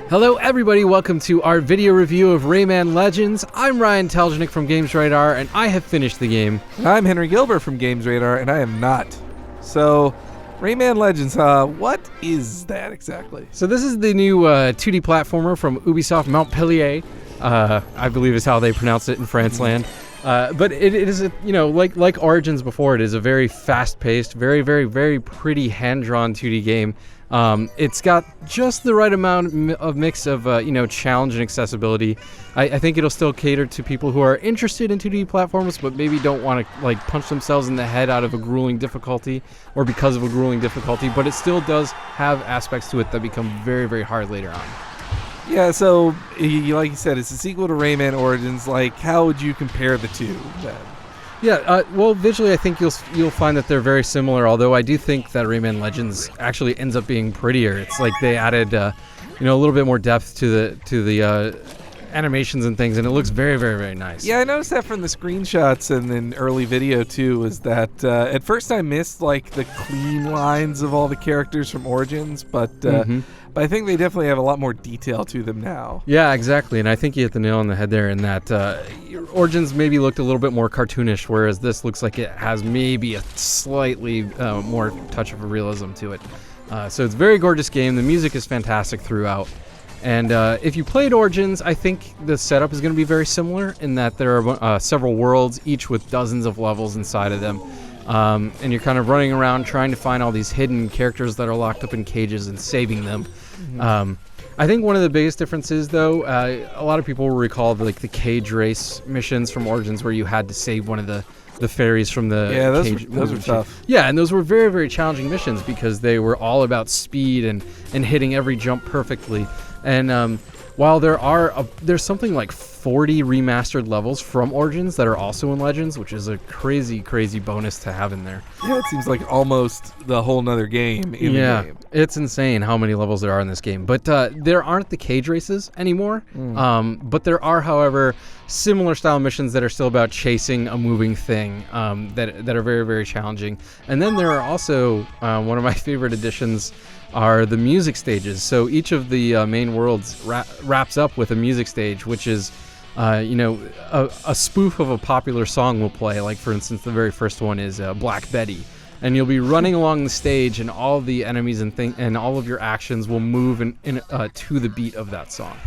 Hello everybody, welcome to our video review of Rayman Legends. I'm Ryan Telgenik from GamesRadar, and I have finished the game. And I'm Henry Gilbert from GamesRadar, and I am not. So, Rayman Legends, what is that exactly? So this is the new 2D platformer from Ubisoft Montpellier, I believe is how they pronounce it in France land. But it is, like Origins before, it is a very fast-paced, very, very, very pretty hand-drawn 2D game. It's got just the right amount of mix of, challenge and accessibility. I think it'll still cater to people who are interested in 2D platforms, but maybe don't want to, punch themselves in the head out of a grueling difficulty, or because of a grueling difficulty, but it still does have aspects to it that become very, very hard later on. Yeah, so, like you said, it's a sequel to Rayman Origins. How would you compare the two, then? Yeah, well, visually, I think you'll find that they're very similar. Although I do think that Rayman Legends actually ends up being prettier. It's like they added, a little bit more depth to the animations and things, and it looks very, very, very nice. Yeah, I noticed that from the screenshots and in early video too. Is that at first I missed the clean lines of all the characters from Origins, but I think they definitely have a lot more detail to them now. Yeah, exactly, and I think you hit the nail on the head there in that Origins maybe looked a little bit more cartoonish, whereas this looks like it has maybe a slightly more touch of a realism to it. So it's a very gorgeous game. The music is fantastic throughout. And if you played Origins, I think the setup is going to be very similar in that there are several worlds, each with dozens of levels inside of them. And you're kind of running around trying to find all these hidden characters that are locked up in cages and saving them. I think one of the biggest differences, though, a lot of people will recall the cage race missions from Origins where you had to save one of the fairies from the cage. Those were tough. Yeah, and those were very, very challenging missions because they were all about speed and hitting every jump perfectly. And while there's something like 40 remastered levels from Origins that are also in Legends, which is a crazy, crazy bonus to have in there. Yeah, it seems like almost the whole nother game in the game. It's insane how many levels there are in this game. But there aren't the cage races anymore. But there are, however, similar style missions that are still about chasing a moving thing that are very, very challenging. And then there are also one of my favorite additions are the music stages. So each of the main worlds wraps up with a music stage, which is a spoof of a popular song will play. Like, for instance, the very first one is Black Betty. And you'll be running along the stage, and all the enemies and all of your actions will move to the beat of that song.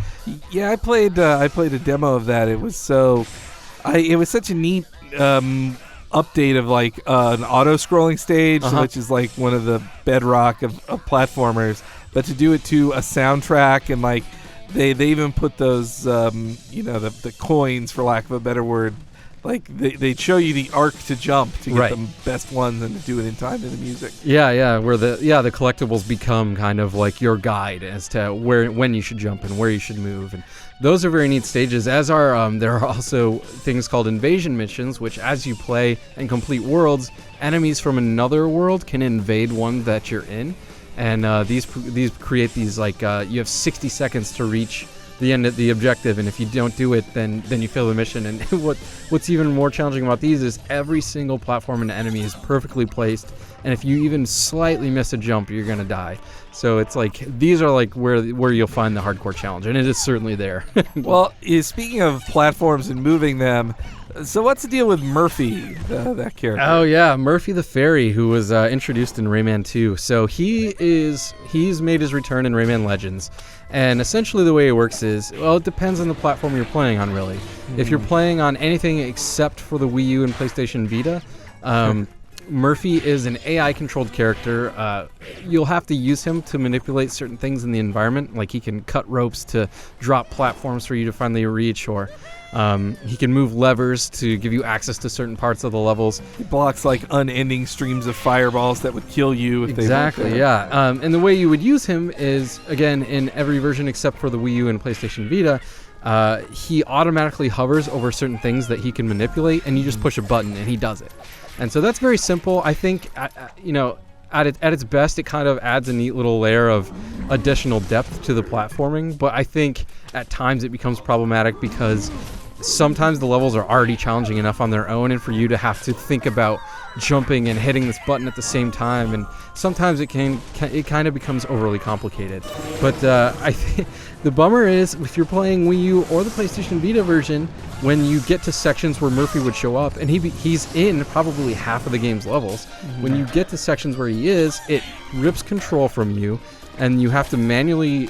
Yeah, I played a demo of that. It was such a neat update of an auto-scrolling stage, which is one of the bedrock of platformers. But to do it to a soundtrack and they even put those the coins, for lack of a better word. They show you the arc to jump to get the best ones and to do it in time to the music. Yeah, where the collectibles become kind of like your guide as to when you should jump and where you should move, and those are very neat stages. As are there are also things called invasion missions, which as you play and complete worlds, enemies from another world can invade one that you're in, and these create these you have 60 seconds to reach the end of the objective, and if you don't do it, then you fail the mission. And what's even more challenging about these is every single platform and enemy is perfectly placed, and if you even slightly miss a jump, you're gonna die. So it's these are where you'll find the hardcore challenge, and it is certainly there. Well, speaking of platforms and moving them, so what's the deal with Murphy, that character? Oh yeah, Murphy the Fairy, who was introduced in Rayman 2. So he's made his return in Rayman Legends. And essentially the way it works is, it depends on the platform you're playing on, really. If you're playing on anything except for the Wii U and PlayStation Vita, Murphy is an AI-controlled character. You'll have to use him to manipulate certain things in the environment, like he can cut ropes to drop platforms for you to finally reach, or he can move levers to give you access to certain parts of the levels. He blocks unending streams of fireballs that would kill you if they weren't there. Yeah. And the way you would use him is, again, in every version except for the Wii U and PlayStation Vita, he automatically hovers over certain things that he can manipulate, and you just push a button and he does it. And so that's very simple. I think, at its best, it kind of adds a neat little layer of additional depth to the platforming. But I think at times it becomes problematic because sometimes the levels are already challenging enough on their own, and for you to have to think about jumping and hitting this button at the same time, and sometimes it kind of becomes overly complicated. But I think the bummer is, if you're playing Wii U or the PlayStation Vita version, when you get to sections where Murphy would show up, and he's in probably half of the game's levels, when you get to sections where he is, it rips control from you, and you have to manually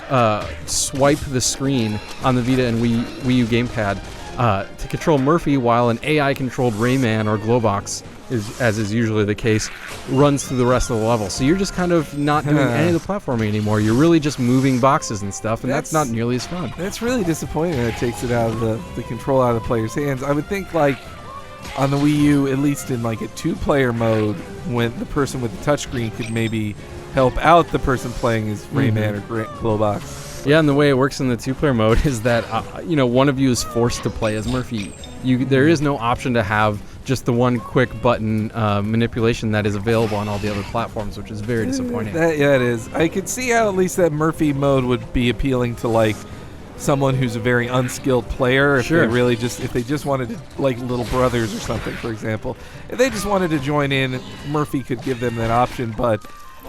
swipe the screen on the Vita and Wii U gamepad to control Murphy, while an AI-controlled Rayman or Glowbox, as is usually the case, runs through the rest of the level. So you're just kind of not doing any of the platforming anymore. You're really just moving boxes and stuff, and that's not nearly as fun. That's really disappointing that it takes it out of the control out of the player's hands. I would think, like, on the Wii U, at least in like a two-player mode, when the person with the touchscreen could maybe help out the person playing as Rayman or Glowbox. Yeah, and the way it works in the two-player mode is that one of you is forced to play as Murphy. There is no option to have just the one quick button manipulation that is available on all the other platforms, which is very disappointing. Yeah, it is. I could see how at least that Murphy mode would be appealing to like someone who's a very unskilled player. If they just wanted to, like Little Brothers or something, for example, if they just wanted to join in, Murphy could give them that option. But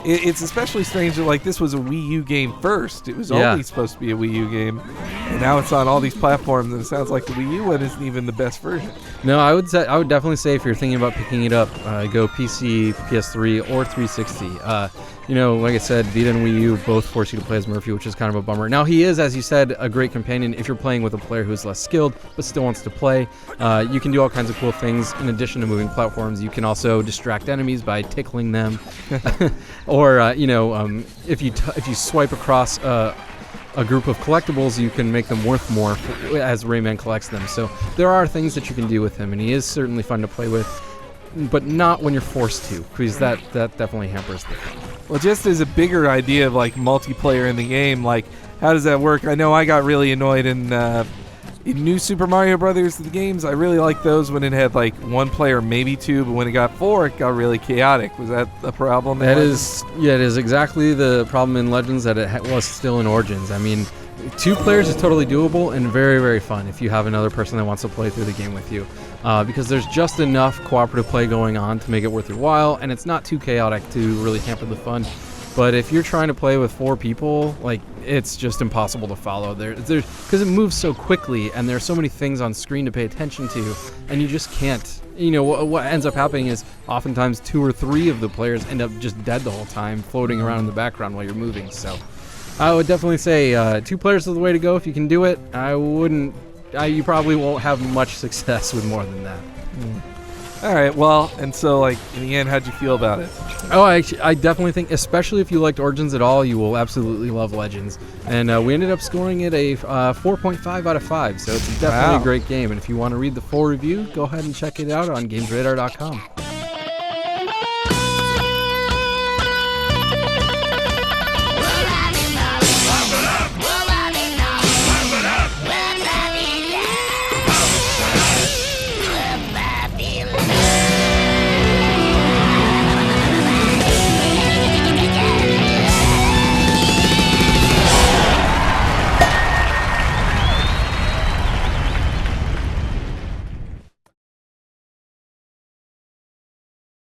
it's especially strange that like this was a Wii U game first. It was only supposed to be a Wii U game, and now it's on all these platforms, and it sounds like the Wii U one isn't even the best version. No, I would definitely say if you're thinking about picking it up, go PC, PS3, or 360. Like I said, Vita and Wii U both force you to play as Murphy, which is kind of a bummer. Now, he is, as you said, a great companion if you're playing with a player who's less skilled but still wants to play. You can do all kinds of cool things in addition to moving platforms. You can also distract enemies by tickling them, or if you swipe across a group of collectibles, you can make them worth more as Rayman collects them. So there are things that you can do with him, and he is certainly fun to play with, but not when you're forced to, because that definitely hampers the fun. Well, just as a bigger idea of like multiplayer in the game, like how does that work? I know I got really annoyed in New Super Mario Brothers, the games. I really liked those when it had like one player, maybe two, but when it got four, it got really chaotic. Was that a problem? It is exactly the problem in Legends that it was still in Origins. I mean, 2 players is totally doable and very, very fun if you have another person that wants to play through the game with you, because there's just enough cooperative play going on to make it worth your while, and it's not too chaotic to really hamper the fun. But if you're trying to play with 4 people, like, it's just impossible to follow. Because it moves so quickly, and there are so many things on screen to pay attention to, and you just can't. What ends up happening is oftentimes 2 or 3 of the players end up just dead the whole time, floating around in the background while you're moving. So I would definitely say 2 players is the way to go if you can do it. You probably won't have much success with more than that. All right, well, and so, like, in the end, how'd you feel about it? Oh, I definitely think, especially if you liked Origins at all, you will absolutely love Legends. And we ended up scoring it a 4.5 out of 5, so it's definitely a great game. And if you want to read the full review, go ahead and check it out on GamesRadar.com.